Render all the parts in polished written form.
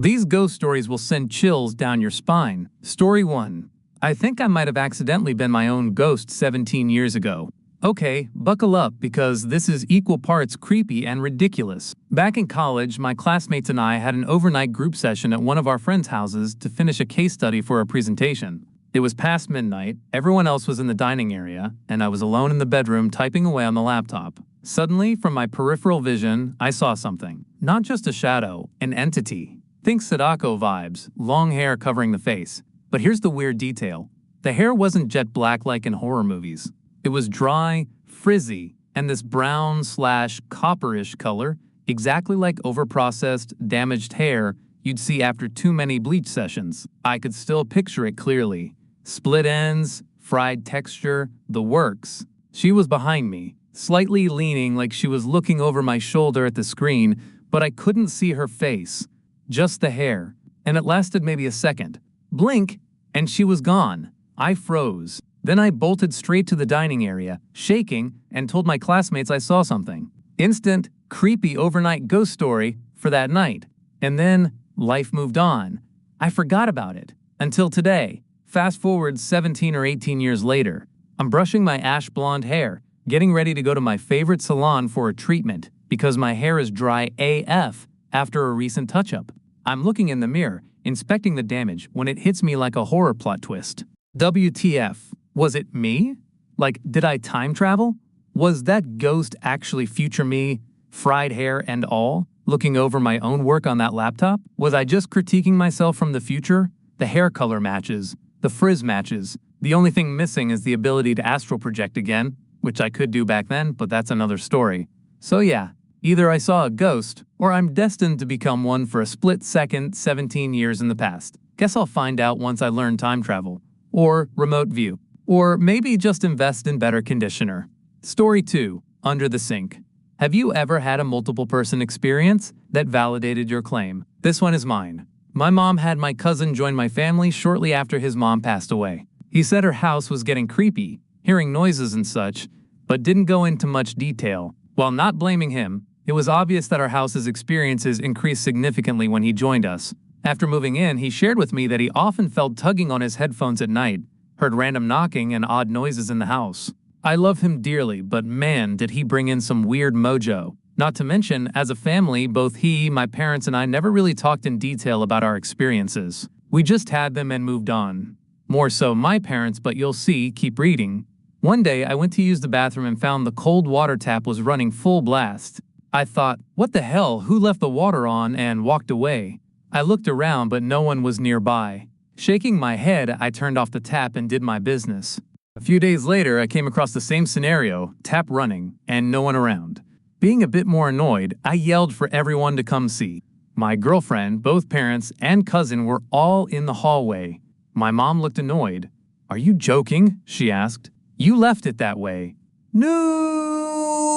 These ghost stories will send chills down your spine. Story 1. I think I might have accidentally been my own ghost 17 years ago. Okay, buckle up because this is equal parts creepy and ridiculous. Back in college, my classmates and I had an overnight group session at one of our friends' houses to finish a case study for a presentation. It was past midnight, everyone else was in the dining area, and I was alone in the bedroom typing away on the laptop. Suddenly, from my peripheral vision, I saw something. Not just a shadow, an entity. Think Sadako vibes, long hair covering the face. But here's the weird detail. The hair wasn't jet black like in horror movies. It was dry, frizzy, and this brown/copperish color, exactly like overprocessed, damaged hair you'd see after too many bleach sessions. I could still picture it clearly. Split ends, fried texture, the works. She was behind me, slightly leaning like she was looking over my shoulder at the screen, but I couldn't see her face. Just the hair. And it lasted maybe a second. Blink, and she was gone. I froze. Then I bolted straight to the dining area, shaking, and told my classmates I saw something. Instant, creepy overnight ghost story for that night. And then, life moved on. I forgot about it. Until today. Fast forward 17 or 18 years later. I'm brushing my ash blonde hair, getting ready to go to my favorite salon for a treatment because my hair is dry AF after a recent touch-up. I'm looking in the mirror, inspecting the damage when it hits me like a horror plot twist. WTF? Was it me? Like, did I time travel? Was that ghost actually future me, fried hair and all, looking over my own work on that laptop? Was I just critiquing myself from the future? The hair color matches. The frizz matches. The only thing missing is the ability to astral project again, which I could do back then, but that's another story. So yeah, either I saw a ghost, or I'm destined to become one for a split second 17 years in the past. Guess I'll find out once I learn time travel. Or remote view. Or maybe just invest in better conditioner. Story 2. Under the sink. Have you ever had a multiple person experience that validated your claim? This one is mine. My mom had my cousin join my family shortly after his mom passed away. He said her house was getting creepy, hearing noises and such, but didn't go into much detail. While not blaming him, it was obvious that our house's experiences increased significantly when he joined us. After moving in, he shared with me that he often felt tugging on his headphones at night, heard random knocking and odd noises in the house. I love him dearly, but man, did he bring in some weird mojo. Not to mention, as a family, both he, my parents, and I never really talked in detail about our experiences. We just had them and moved on. More so my parents, but you'll see, keep reading. One day, I went to use the bathroom and found the cold water tap was running full blast. I thought, what the hell, who left the water on, and walked away. I looked around, but no one was nearby. Shaking my head, I turned off the tap and did my business. A few days later, I came across the same scenario, tap running, and no one around. Being a bit more annoyed, I yelled for everyone to come see. My girlfriend, both parents, and cousin were all in the hallway. My mom looked annoyed. "Are you joking?" she asked. "You left it that way." "No."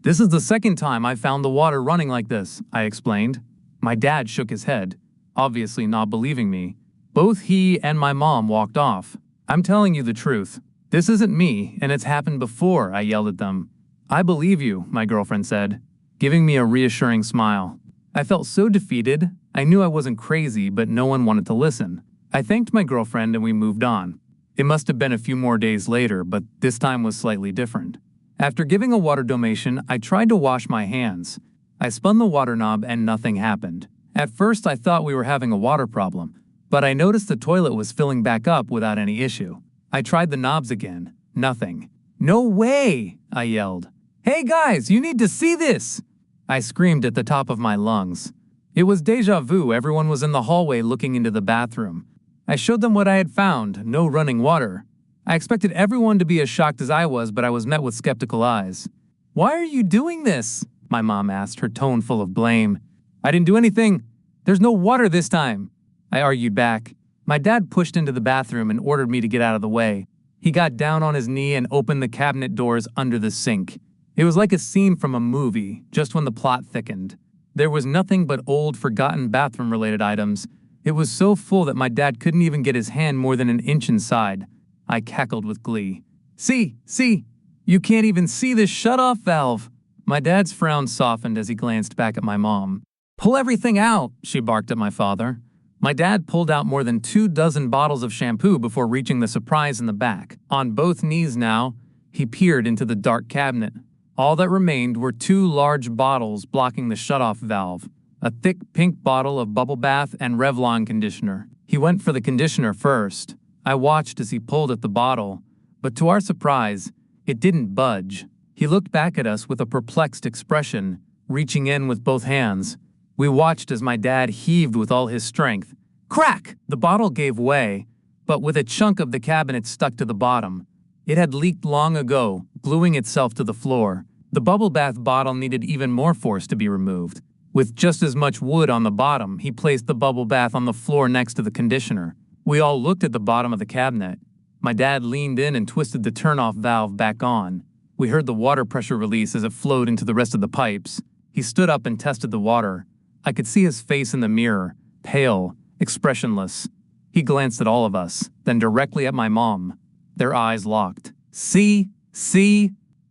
"This is the second time I found the water running like this," I explained. My dad shook his head, obviously not believing me. Both he and my mom walked off. "I'm telling you the truth. This isn't me, and it's happened before," I yelled at them. "I believe you," my girlfriend said, giving me a reassuring smile. I felt so defeated. I knew I wasn't crazy, but no one wanted to listen. I thanked my girlfriend and we moved on. It must have been a few more days later, but this time was slightly different. After giving a water donation, I tried to wash my hands. I spun the water knob and nothing happened. At first, I thought we were having a water problem, but I noticed the toilet was filling back up without any issue. I tried the knobs again. Nothing. "No way!" I yelled. "Hey guys, you need to see this!" I screamed at the top of my lungs. It was déjà vu. Everyone was in the hallway looking into the bathroom. I showed them what I had found, no running water. I expected everyone to be as shocked as I was, but I was met with skeptical eyes. "Why are you doing this?" my mom asked, her tone full of blame. "I didn't do anything. There's no water this time," I argued back. My dad pushed into the bathroom and ordered me to get out of the way. He got down on his knee and opened the cabinet doors under the sink. It was like a scene from a movie, just when the plot thickened. There was nothing but old, forgotten bathroom-related items. It was so full that my dad couldn't even get his hand more than an inch inside. I cackled with glee. See, you can't even see this shut-off valve." My dad's frown softened as he glanced back at my mom. Pull everything out, she barked at my father. My dad pulled out more than 24 bottles of shampoo before reaching the surprise in the back. On both knees now, he peered into the dark cabinet. All that remained were 2 large bottles blocking the shutoff valve, a thick pink bottle of bubble bath and Revlon conditioner. He went for the conditioner first. I watched as he pulled at the bottle, but to our surprise, it didn't budge. He looked back at us with a perplexed expression, reaching in with both hands. We watched as my dad heaved with all his strength. Crack! The bottle gave way, but with a chunk of the cabinet stuck to the bottom. It had leaked long ago, gluing itself to the floor. The bubble bath bottle needed even more force to be removed. With just as much wood on the bottom, he placed the bubble bath on the floor next to the conditioner. We all looked at the bottom of the cabinet. My dad leaned in and twisted the turn-off valve back on. We heard the water pressure release as it flowed into the rest of the pipes. He stood up and tested the water. I could see his face in the mirror, pale, expressionless. He glanced at all of us, then directly at my mom. Their eyes locked. See?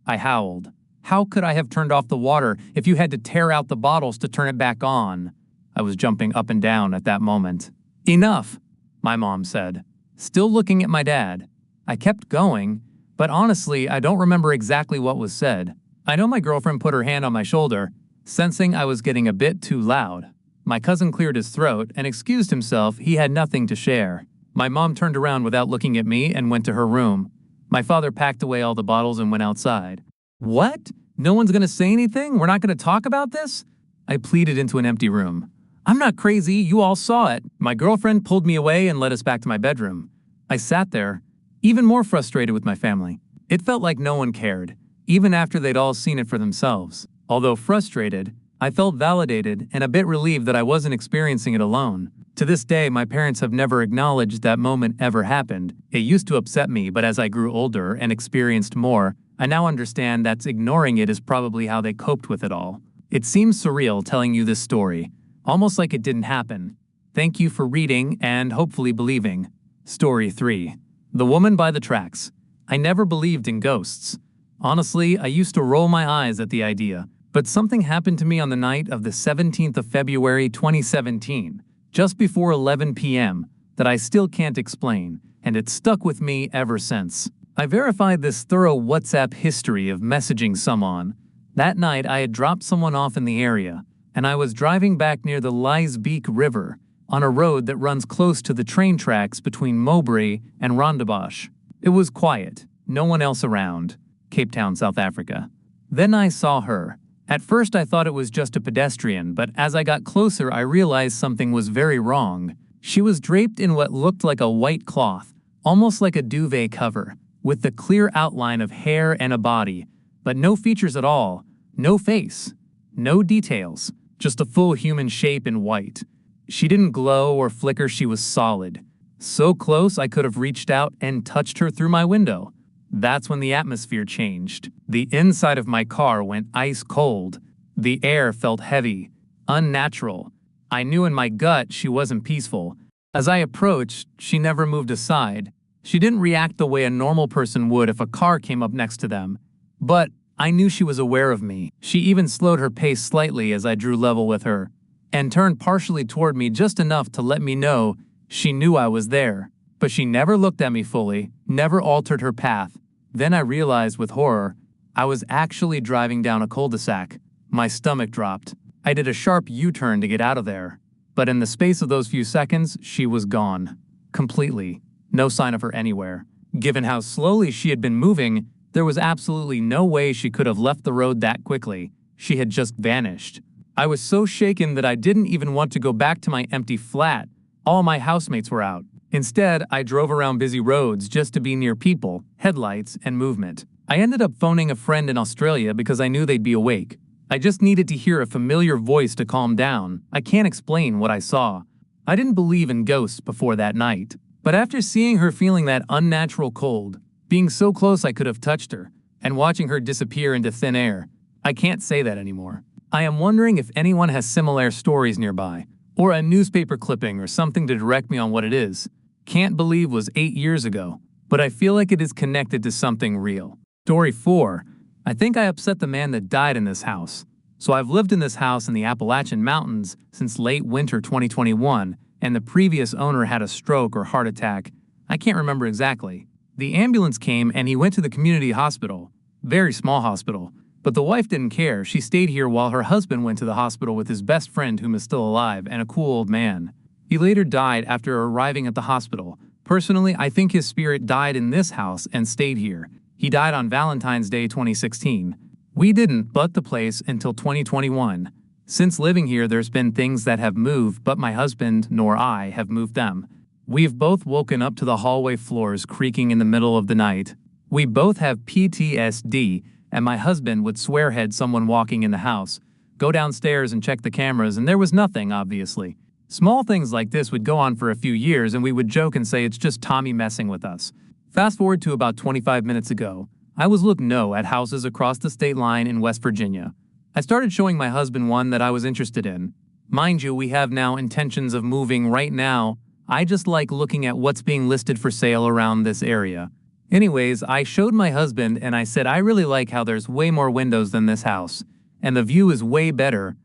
I howled. How could I have turned off the water if you had to tear out the bottles to turn it back on? I was jumping up and down at that moment. Enough, my mom said, still looking at my dad. I kept going, but honestly, I don't remember exactly what was said. I know my girlfriend put her hand on my shoulder, sensing I was getting a bit too loud. My cousin cleared his throat and excused himself. He had nothing to share. My mom turned around without looking at me and went to her room. My father packed away all the bottles and went outside. What? No one's going to say anything? We're not going to talk about this? I pleaded into an empty room. I'm not crazy. You all saw it. My girlfriend pulled me away and led us back to my bedroom. I sat there, even more frustrated with my family. It felt like no one cared, even after they'd all seen it for themselves. Although frustrated, I felt validated and a bit relieved that I wasn't experiencing it alone. To this day, my parents have never acknowledged that moment ever happened. It used to upset me, but as I grew older and experienced more, I now understand that ignoring it is probably how they coped with it all. It seems surreal telling you this story, almost like it didn't happen. Thank you for reading and hopefully believing. Story 3. The Woman by the Tracks. I never believed in ghosts. Honestly, I used to roll my eyes at the idea. But something happened to me on the night of the 17th of February 2017, just before 11 p.m., that I still can't explain, and it's stuck with me ever since. I verified this thorough WhatsApp history of messaging someone. That night, I had dropped someone off in the area, and I was driving back near the Liesbeek River, on a road that runs close to the train tracks between Mowbray and Rondebosch. It was quiet, no one else around. Cape Town, South Africa. Then I saw her. At first I thought it was just a pedestrian, but as I got closer I realized something was very wrong. She was draped in what looked like a white cloth, almost like a duvet cover, with the clear outline of hair and a body, but no features at all, no face, no details, just a full human shape in white. She didn't glow or flicker, she was solid. So close I could have reached out and touched her through my window. That's when the atmosphere changed. The inside of my car went ice cold. The air felt heavy, unnatural. I knew in my gut she wasn't peaceful. As I approached, she never moved aside. She didn't react the way a normal person would if a car came up next to them. But I knew she was aware of me. She even slowed her pace slightly as I drew level with her, and turned partially toward me just enough to let me know she knew I was there. But she never looked at me fully, never altered her path. Then I realized with horror, I was actually driving down a cul-de-sac. My stomach dropped. I did a sharp U-turn to get out of there. But in the space of those few seconds, she was gone. Completely. No sign of her anywhere. Given how slowly she had been moving, there was absolutely no way she could have left the road that quickly. She had just vanished. I was so shaken that I didn't even want to go back to my empty flat. All my housemates were out. Instead, I drove around busy roads just to be near people, headlights, and movement. I ended up phoning a friend in Australia because I knew they'd be awake. I just needed to hear a familiar voice to calm down. I can't explain what I saw. I didn't believe in ghosts before that night. But after seeing her feeling that unnatural cold, being so close I could have touched her, and watching her disappear into thin air, I can't say that anymore. I am wondering if anyone has similar stories nearby, or a newspaper clipping or something to direct me on what it is. Can't believe was 8 years ago, but I feel like it is connected to something real. Story 4. I think I upset the man that died in this house. So I've lived in this house in the Appalachian Mountains since late winter 2021, and the previous owner had a stroke or heart attack. I can't remember exactly. The ambulance came and he went to the community hospital. Very small hospital. But the wife didn't care. She stayed here while her husband went to the hospital with his best friend whom is still alive and a cool old man. He later died after arriving at the hospital. Personally, I think his spirit died in this house and stayed here. He died on Valentine's Day 2016. We didn't but the place until 2021. Since living here, there's been things that have moved, but my husband nor I have moved them. We've both woken up to the hallway floors creaking in the middle of the night. We both have PTSD, and my husband would swear had someone walking in the house, go downstairs and check the cameras, and there was nothing, obviously. Small things like this would go on for a few years, and we would joke and say it's just Tommy messing with us. Fast forward to about 25 minutes ago. I was looking at houses across the state line in West Virginia. I started showing my husband one that I was interested in. Mind you, we have now intentions of moving right now. I just like looking at what's being listed for sale around this area. Anyways, I showed my husband and I said I really like how there's way more windows than this house. And the view is way better.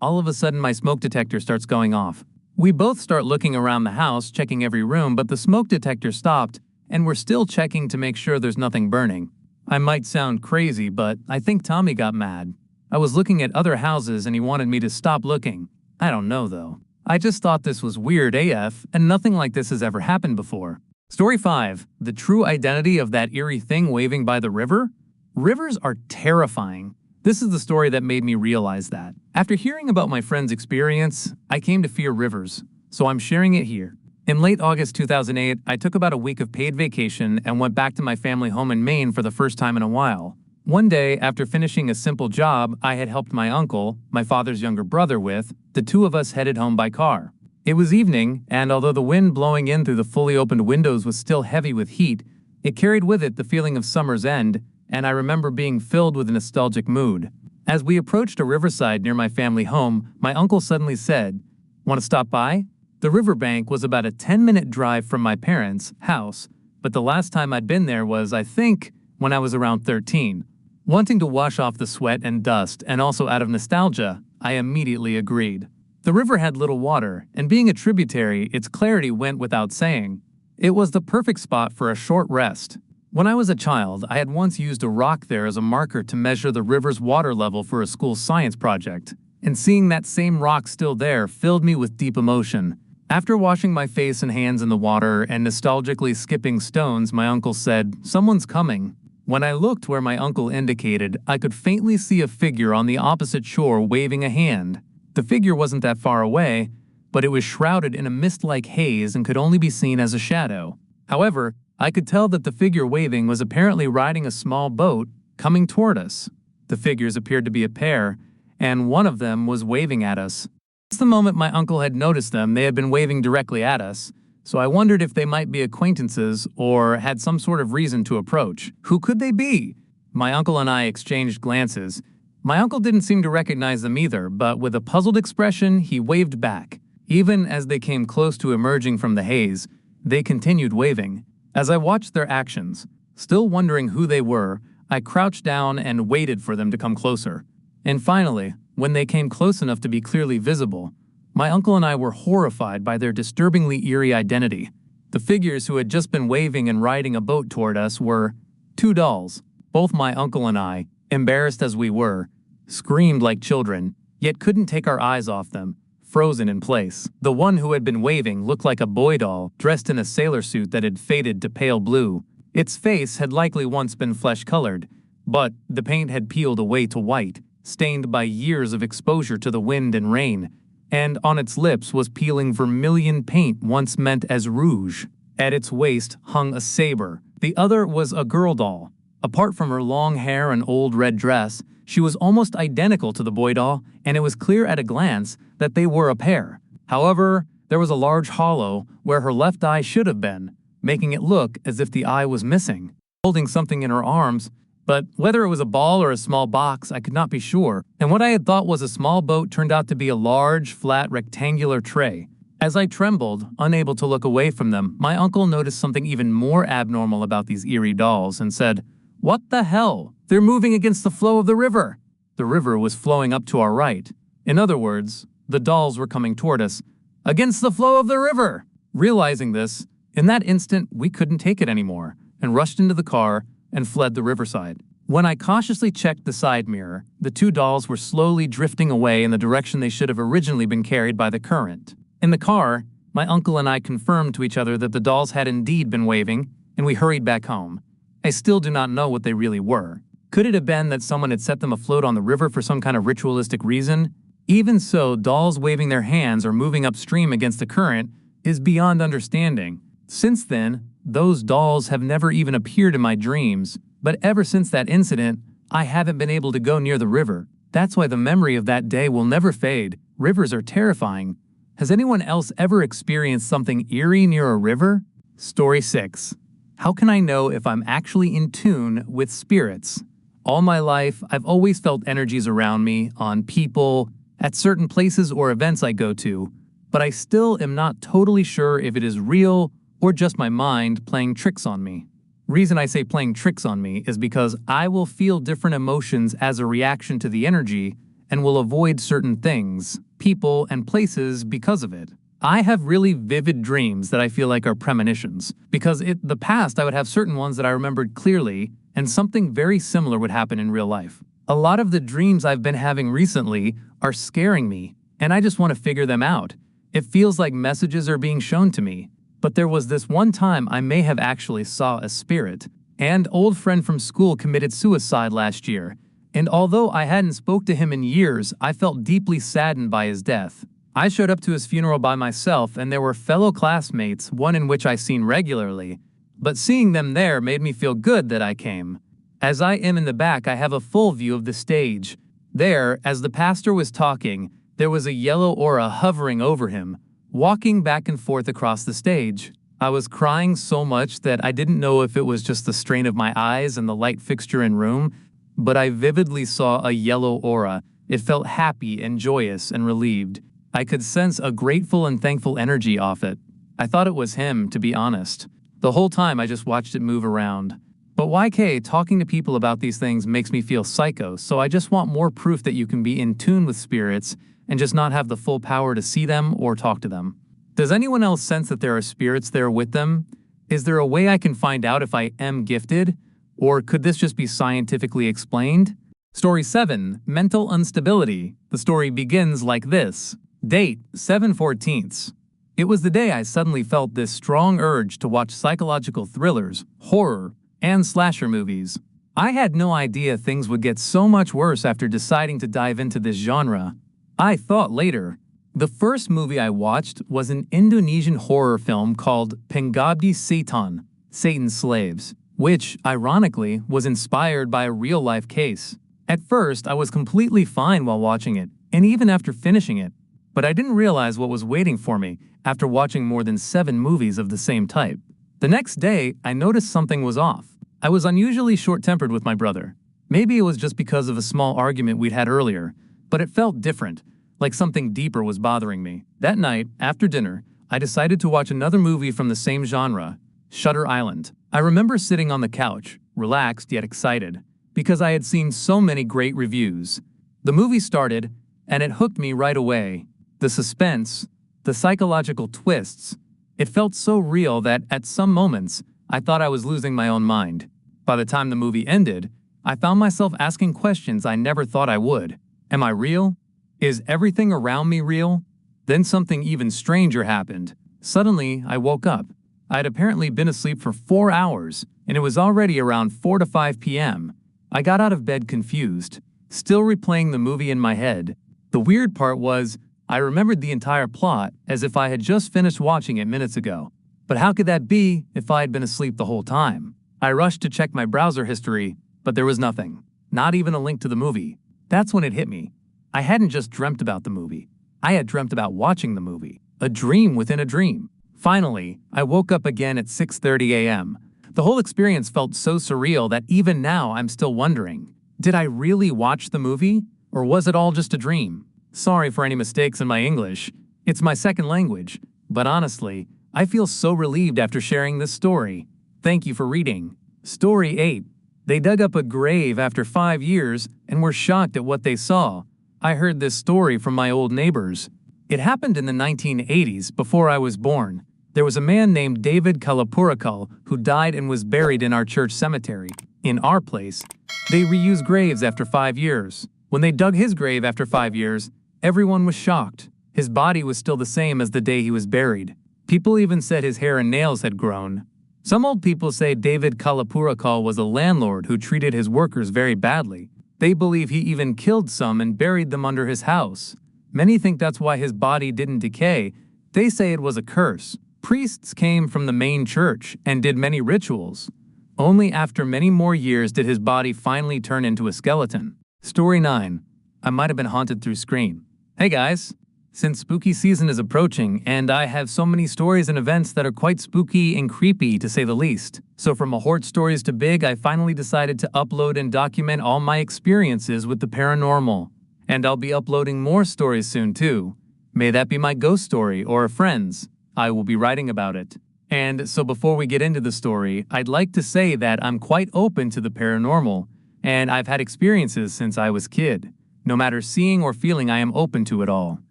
All of a sudden my smoke detector starts going off. We both start looking around the house, checking every room, but the smoke detector stopped, and we're still checking to make sure there's nothing burning. I might sound crazy, but I think Tommy got mad. I was looking at other houses and he wanted me to stop looking. I don't know though. I just thought this was weird AF, and nothing like this has ever happened before. Story 5. The true identity of that eerie thing waving by the river? Rivers are terrifying. This is the story that made me realize that. After hearing about my friend's experience, I came to fear rivers, so I'm sharing it here. In late August 2008, I took about a week of paid vacation and went back to my family home in Maine for the first time in a while. One day, after finishing a simple job I had helped my uncle, my father's younger brother, with, the two of us headed home by car. It was evening, and although the wind blowing in through the fully opened windows was still heavy with heat, it carried with it the feeling of summer's end, and I remember being filled with a nostalgic mood. As we approached a riverside near my family home, my uncle suddenly said, "Want to stop by?" The riverbank was about a 10-minute drive from my parents' house, but the last time I'd been there was, I think, when I was around 13. Wanting to wash off the sweat and dust, and also out of nostalgia, I immediately agreed. The river had little water, and being a tributary, its clarity went without saying. It was the perfect spot for a short rest. When I was a child, I had once used a rock there as a marker to measure the river's water level for a school science project, and seeing that same rock still there filled me with deep emotion. After washing my face and hands in the water and nostalgically skipping stones, my uncle said, "Someone's coming." When I looked where my uncle indicated, I could faintly see a figure on the opposite shore waving a hand. The figure wasn't that far away, but it was shrouded in a mist-like haze and could only be seen as a shadow. However, I could tell that the figure waving was apparently riding a small boat coming toward us. The figures appeared to be a pair, and one of them was waving at us. Just the moment my uncle had noticed them, they had been waving directly at us, so I wondered if they might be acquaintances or had some sort of reason to approach. Who could they be? My uncle and I exchanged glances. My uncle didn't seem to recognize them either, but with a puzzled expression, he waved back. Even as they came close to emerging from the haze, they continued waving. As I watched their actions, still wondering who they were, I crouched down and waited for them to come closer. And finally, when they came close enough to be clearly visible, my uncle and I were horrified by their disturbingly eerie identity. The figures who had just been waving and riding a boat toward us were two dolls. Both my uncle and I, embarrassed as we were, screamed like children, yet couldn't take our eyes off them, frozen in place. The one who had been waving looked like a boy doll, dressed in a sailor suit that had faded to pale blue. Its face had likely once been flesh-colored, but the paint had peeled away to white, stained by years of exposure to the wind and rain, and on its lips was peeling vermilion paint once meant as rouge. At its waist hung a saber. The other was a girl doll. Apart from her long hair and old red dress, she was almost identical to the boy doll, and it was clear at a glance that they were a pair. However, there was a large hollow where her left eye should have been, making it look as if the eye was missing. Holding something in her arms, but whether it was a ball or a small box, I could not be sure, and what I had thought was a small boat turned out to be a large, flat, rectangular tray. As I trembled, unable to look away from them, my uncle noticed something even more abnormal about these eerie dolls and said, "What the hell? They're moving against the flow of the river." the river was flowing up to our right. In other words, the dolls were coming toward us, against the flow of the river. Realizing this, in that instant we couldn't take it anymore, and rushed into the car and fled the riverside. When I cautiously checked the side mirror, the two dolls were slowly drifting away in the direction they should have originally been carried by the current. In the car, my uncle and I confirmed to each other that the dolls had indeed been waving, and we hurried back home. I still do not know what they really were. Could it have been that someone had set them afloat on the river for some kind of ritualistic reason? Even so, dolls waving their hands or moving upstream against the current is beyond understanding. Since then, those dolls have never even appeared in my dreams, but ever since that incident, I haven't been able to go near the river. That's why the memory of that day will never fade. Rivers are terrifying. Has anyone else ever experienced something eerie near a river? Story 6. How can I know if I'm actually in tune with spirits? All my life, I've always felt energies around me, on people, at certain places or events I go to, but I still am not totally sure if it is real or just my mind playing tricks on me. Reason I say playing tricks on me is because I will feel different emotions as a reaction to the energy and will avoid certain things, people, and places because of it. I have really vivid dreams that I feel like are premonitions, because in the past I would have certain ones that I remembered clearly, and something very similar would happen in real life. A lot of the dreams I've been having recently are scaring me, and I just want to figure them out. It feels like messages are being shown to me. But there was this one time I may have actually saw a spirit. An old friend from school committed suicide last year, and although I hadn't spoke to him in years, I felt deeply saddened by his death. I showed up to his funeral by myself, and there were fellow classmates, one in which I seen regularly. But seeing them there made me feel good that I came. As I am in the back, I have a full view of the stage. There, as the pastor was talking, there was a yellow aura hovering over him, walking back and forth across the stage. I was crying so much that I didn't know if it was just the strain of my eyes and the light fixture in room, but I vividly saw a yellow aura. It felt happy and joyous and relieved. I could sense a grateful and thankful energy off it. I thought it was him, to be honest. The whole time I just watched it move around. But YK, talking to people about these things makes me feel psycho, so I just want more proof that you can be in tune with spirits and just not have the full power to see them or talk to them. Does anyone else sense that there are spirits there with them? Is there a way I can find out if I am gifted? Or could this just be scientifically explained? Story 7. Mental Instability. The story begins like this. Date, 7/14. It was the day I suddenly felt this strong urge to watch psychological thrillers, horror, and slasher movies. I had no idea things would get so much worse after deciding to dive into this genre. I thought later. The first movie I watched was an Indonesian horror film called Pengabdi Setan, Satan's Slaves, which, ironically, was inspired by a real-life case. At first, I was completely fine while watching it, and even after finishing it, but I didn't realize what was waiting for me after watching more than 7 movies of the same type. The next day, I noticed something was off. I was unusually short-tempered with my brother. Maybe it was just because of a small argument we'd had earlier, but it felt different, like something deeper was bothering me. That night, after dinner, I decided to watch another movie from the same genre, Shutter Island. I remember sitting on the couch, relaxed yet excited, because I had seen so many great reviews. The movie started, and it hooked me right away. The suspense, the psychological twists, it felt so real that at some moments, I thought I was losing my own mind. By the time the movie ended, I found myself asking questions I never thought I would. Am I real? Is everything around me real? Then something even stranger happened. Suddenly, I woke up. I had apparently been asleep for 4 hours, and it was already around 4 to 5 p.m. I got out of bed confused, still replaying the movie in my head. The weird part was, I remembered the entire plot as if I had just finished watching it minutes ago. But how could that be if I had been asleep the whole time? I rushed to check my browser history, but there was nothing. Not even a link to the movie. That's when it hit me. I hadn't just dreamt about the movie. I had dreamt about watching the movie. A dream within a dream. Finally, I woke up again at 6:30 a.m. The whole experience felt so surreal that even now I'm still wondering, did I really watch the movie? Or was it all just a dream? Sorry for any mistakes in my English. It's my second language. But honestly, I feel so relieved after sharing this story. Thank you for reading. Story 8. They dug up a grave after 5 years and were shocked at what they saw. I heard this story from my old neighbors. It happened in the 1980s, before I was born. There was a man named David Kalapurakal who died and was buried in our church cemetery. In our place, they reused graves after 5 years. When they dug his grave after 5 years, everyone was shocked. His body was still the same as the day he was buried. People even said his hair and nails had grown. Some old people say David Kalapurakal was a landlord who treated his workers very badly. They believe he even killed some and buried them under his house. Many think that's why his body didn't decay. They say it was a curse. Priests came from the main church and did many rituals. Only after many more years did his body finally turn into a skeleton. Story 9. I might have been haunted through screen. Hey guys! Since spooky season is approaching, and I have so many stories and events that are quite spooky and creepy to say the least. So from Hort Stories to Big, I finally decided to upload and document all my experiences with the paranormal. And I'll be uploading more stories soon too. May that be my ghost story or a friend's. I will be writing about it. And so before we get into the story, I'd like to say that I'm quite open to the paranormal, and I've had experiences since I was a kid. No matter seeing or feeling, I am open to it all.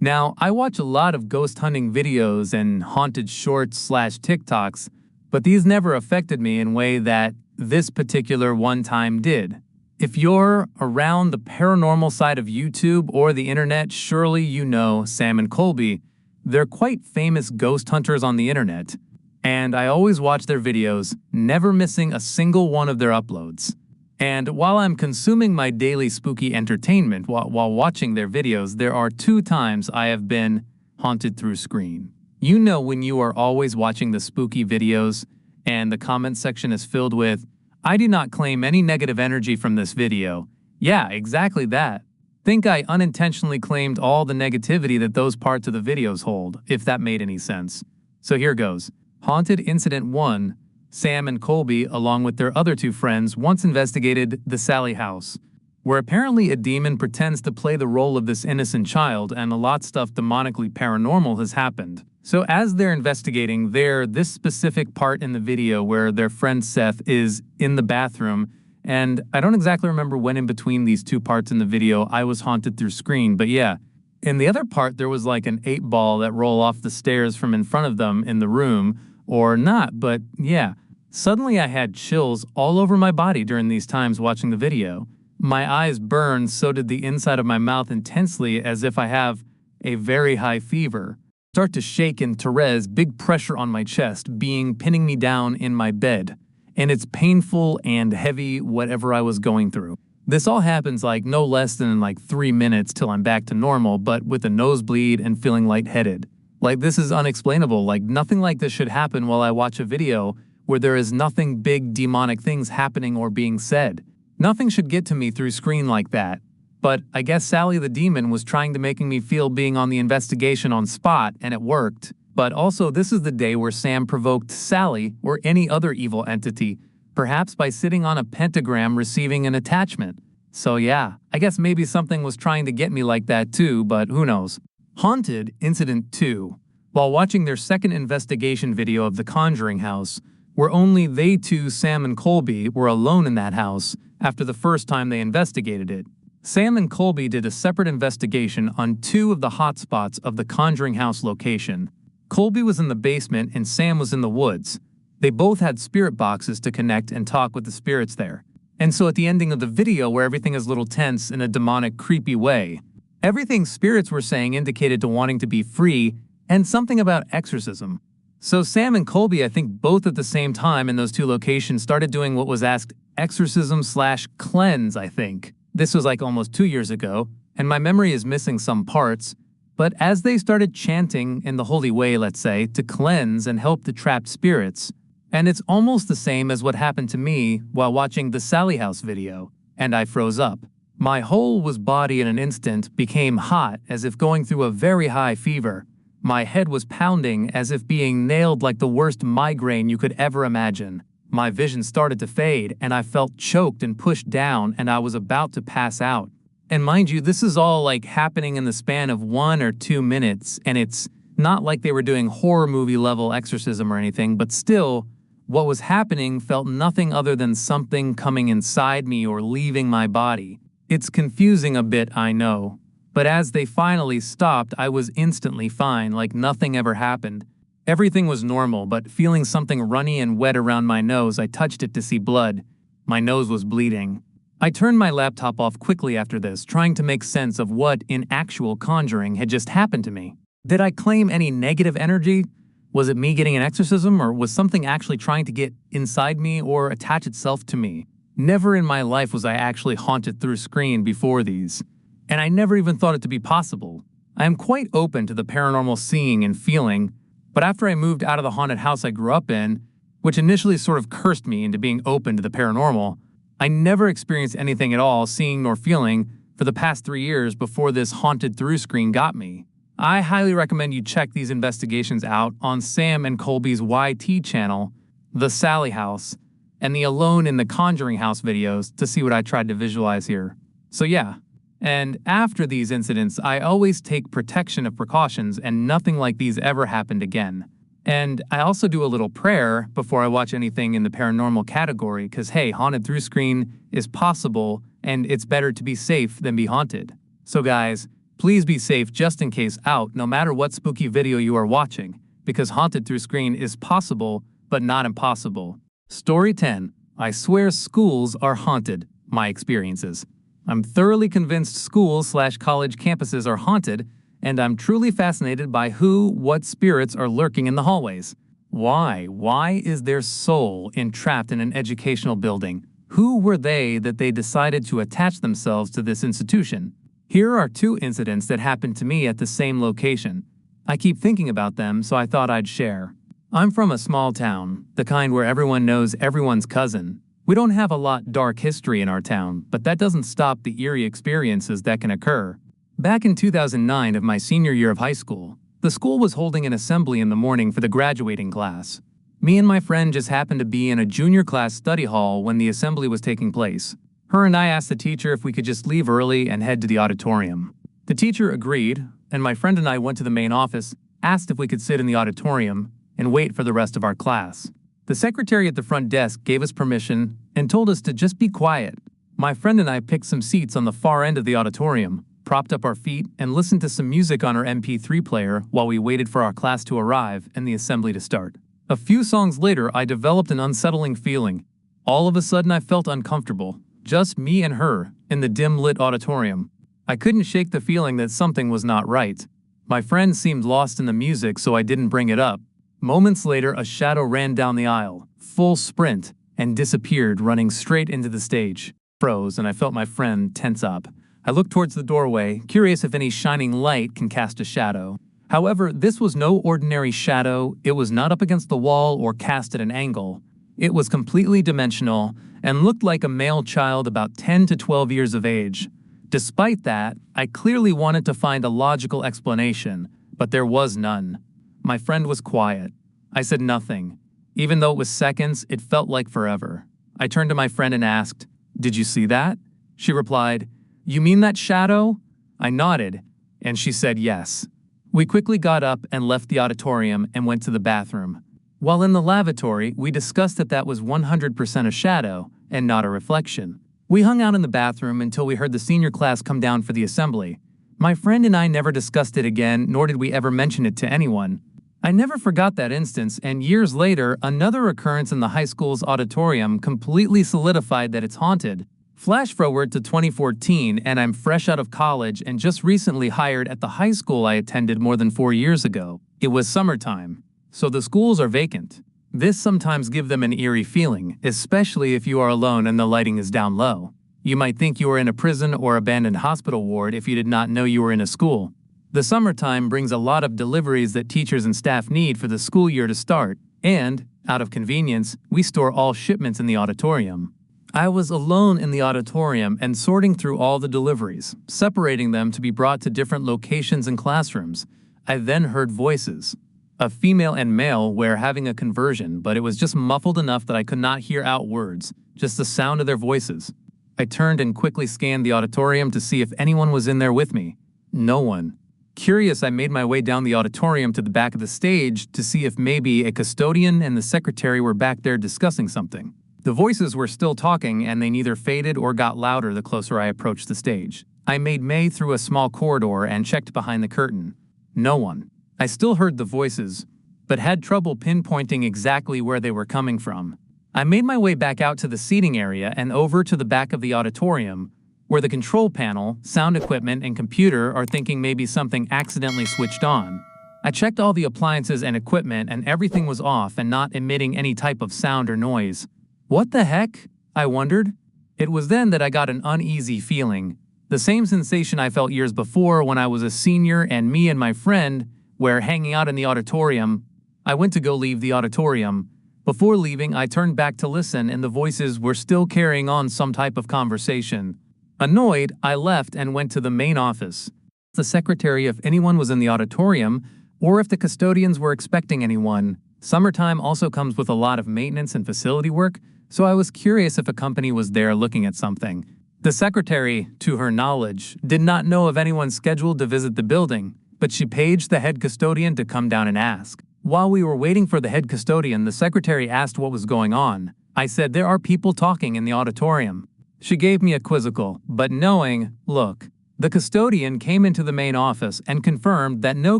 Now, I watch a lot of ghost hunting videos and haunted shorts/TikToks, but these never affected me in a way that this particular one time did. If you're around the paranormal side of YouTube or the internet, surely you know Sam and Colby. They're quite famous ghost hunters on the internet, and I always watch their videos, never missing a single one of their uploads. And while I'm consuming my daily spooky entertainment while watching their videos, there are 2 times I have been haunted through screen. You know when you are always watching the spooky videos and the comment section is filled with, "I do not claim any negative energy from this video." Yeah, exactly that. Think I unintentionally claimed all the negativity that those parts of the videos hold, if that made any sense. So here goes. Haunted Incident 1. Sam and Colby, along with their other 2 friends, once investigated the Sally house, where apparently a demon pretends to play the role of this innocent child, and a lot of stuff demonically paranormal has happened. So as they're investigating, this specific part in the video where their friend Seth is in the bathroom, and I don't exactly remember when in between these 2 parts in the video I was haunted through screen, but yeah. In the other part, there was like an 8-ball that rolled off the stairs from in front of them in the room, or not, but yeah. Suddenly I had chills all over my body during these times watching the video. My eyes burned, so did the inside of my mouth intensely, as if I have a very high fever. Start to shake in Therese, big pressure on my chest, pinning me down in my bed. And it's painful and heavy, whatever I was going through. This all happens like no less than 3 minutes till I'm back to normal, but with a nosebleed and feeling lightheaded. Like, this is unexplainable. Like, nothing like this should happen while I watch a video where there is nothing big demonic things happening or being said. Nothing should get to me through screen like that. But I guess Sally the demon was trying to making me feel being on the investigation on spot, and it worked. But also, this is the day where Sam provoked Sally or any other evil entity, perhaps by sitting on a pentagram receiving an attachment. So yeah, I guess maybe something was trying to get me like that too, but who knows. Haunted Incident 2. While watching their second investigation video of the Conjuring house, where only they 2, Sam and Colby, were alone in that house after the first time they investigated it. Sam and Colby did a separate investigation on 2 of the hotspots of the Conjuring house location. Colby was in the basement and Sam was in the woods. They both had spirit boxes to connect and talk with the spirits there. And so at the ending of the video, where everything is a little tense in a demonic, creepy way, everything spirits were saying indicated to wanting to be free and something about exorcism. So Sam and Colby, I think both at the same time in those 2 locations, started doing what was asked exorcism/cleanse, I think. This was like almost 2 years ago, and my memory is missing some parts, but as they started chanting in the holy way, let's say, to cleanse and help the trapped spirits, and it's almost the same as what happened to me while watching the Sally House video, and I froze up. My whole body in an instant became hot as if going through a very high fever. My head was pounding as if being nailed like the worst migraine you could ever imagine. My vision started to fade and I felt choked and pushed down and I was about to pass out. And mind you, this is all happening in the span of 1 or 2 minutes, and it's not like they were doing horror movie level exorcism or anything, but still, What was happening felt nothing other than something coming inside me or leaving my body. It's confusing a bit, I know. But as they finally stopped, I was instantly fine, like nothing ever happened. Everything was normal, but feeling something runny and wet around my nose, I touched it to see blood. My nose was bleeding. I turned my laptop off quickly after this, trying to make sense of what, in actual conjuring, had just happened to me. Did I claim any negative energy? Was it me getting an exorcism, or was something actually trying to get inside me or attach itself to me? Never in my life was I actually haunted through screen before these, and I never even thought it to be possible. I am quite open to the paranormal seeing and feeling, but after I moved out of the haunted house I grew up in, which initially sort of cursed me into being open to the paranormal, I never experienced anything at all, seeing nor feeling, for the past 3 years before this haunted through screen got me. I highly recommend you check these investigations out on Sam and Colby's YT channel, The Sally House, and the Alone in the Conjuring House videos to see what I tried to visualize here. So yeah, and after these incidents, I always take protection of precautions and nothing like these ever happened again. And I also do a little prayer before I watch anything in the paranormal category because hey, haunted through screen is possible and it's better to be safe than be haunted. So guys, please be safe just in case out, no matter what spooky video you are watching, because haunted through screen is possible, but not impossible. Story 10. I swear schools are haunted. My experiences. I'm thoroughly convinced school/college campuses are haunted, and I'm truly fascinated by what spirits are lurking in the hallways. Why? Why is their soul entrapped in an educational building? Who were they that they decided to attach themselves to this institution? Here are 2 incidents that happened to me at the same location. I keep thinking about them, so I thought I'd share. I'm from a small town, the kind where everyone knows everyone's cousin. We don't have a lot dark history in our town, but that doesn't stop the eerie experiences that can occur. Back in 2009 of my senior year of high school, the school was holding an assembly in the morning for the graduating class. Me and my friend just happened to be in a junior class study hall when the assembly was taking place. Her and I asked the teacher if we could just leave early and head to the auditorium. The teacher agreed, and my friend and I went to the main office, asked if we could sit in the auditorium, and wait for the rest of our class. The secretary at the front desk gave us permission and told us to just be quiet. My friend and I picked some seats on the far end of the auditorium, propped up our feet, and listened to some music on our MP3 player while we waited for our class to arrive and the assembly to start. A few songs later, I developed an unsettling feeling. All of a sudden, I felt uncomfortable. Just me and her, in the dim-lit auditorium. I couldn't shake the feeling that something was not right. My friend seemed lost in the music, so I didn't bring it up. Moments later, a shadow ran down the aisle, full sprint, and disappeared, running straight into the stage. Froze, and I felt my friend tense up. I looked towards the doorway, curious if any shining light can cast a shadow. However, this was no ordinary shadow. It was not up against the wall or cast at an angle. It was completely dimensional and looked like a male child about 10 to 12 years of age. Despite that, I clearly wanted to find a logical explanation, but there was none. My friend was quiet. I said nothing. Even though it was seconds, it felt like forever. I turned to my friend and asked, "Did you see that?" She replied, "You mean that shadow?" I nodded, and she said yes. We quickly got up and left the auditorium and went to the bathroom. While in the lavatory, we discussed that was 100% a shadow and not a reflection. We hung out in the bathroom until we heard the senior class come down for the assembly. My friend and I never discussed it again, nor did we ever mention it to anyone. I never forgot that instance, and years later, another occurrence in the high school's auditorium completely solidified that it's haunted. Flash forward to 2014, and I'm fresh out of college and just recently hired at the high school I attended more than 4 years ago. It was summertime, so the schools are vacant. This sometimes gives them an eerie feeling, especially if you are alone and the lighting is down low. You might think you are in a prison or abandoned hospital ward if you did not know you were in a school. The summertime brings a lot of deliveries that teachers and staff need for the school year to start, and, out of convenience, we store all shipments in the auditorium. I was alone in the auditorium and sorting through all the deliveries, separating them to be brought to different locations and classrooms. I then heard voices. A female and male were having a conversion, but it was just muffled enough that I could not hear out words, just the sound of their voices. I turned and quickly scanned the auditorium to see if anyone was in there with me. No one. Curious, I made my way down the auditorium to the back of the stage to see if maybe a custodian and the secretary were back there discussing something. The voices were still talking, and they neither faded or got louder the closer I approached the stage. I made way through a small corridor and checked behind the curtain. No one. I still heard the voices, but had trouble pinpointing exactly where they were coming from. I made my way back out to the seating area and over to the back of the auditorium, where the control panel, sound equipment, and computer are thinking maybe something accidentally switched on. I checked all the appliances and equipment, and everything was off and not emitting any type of sound or noise. What the heck? I wondered. It was then that I got an uneasy feeling. The same sensation I felt years before when I was a senior and me and my friend were hanging out in the auditorium. I went to go leave the auditorium. Before leaving, I turned back to listen, and the voices were still carrying on some type of conversation. Annoyed, I left and went to the main office. The secretary if anyone was in the auditorium, or if the custodians were expecting anyone. Summertime also comes with a lot of maintenance and facility work, so I was curious if a company was there looking at something. The secretary, to her knowledge, did not know of anyone scheduled to visit the building, but she paged the head custodian to come down and ask. While we were waiting for the head custodian, the secretary asked what was going on. I said, "There are people talking in the auditorium." She gave me a quizzical, but knowing look. The custodian came into the main office and confirmed that no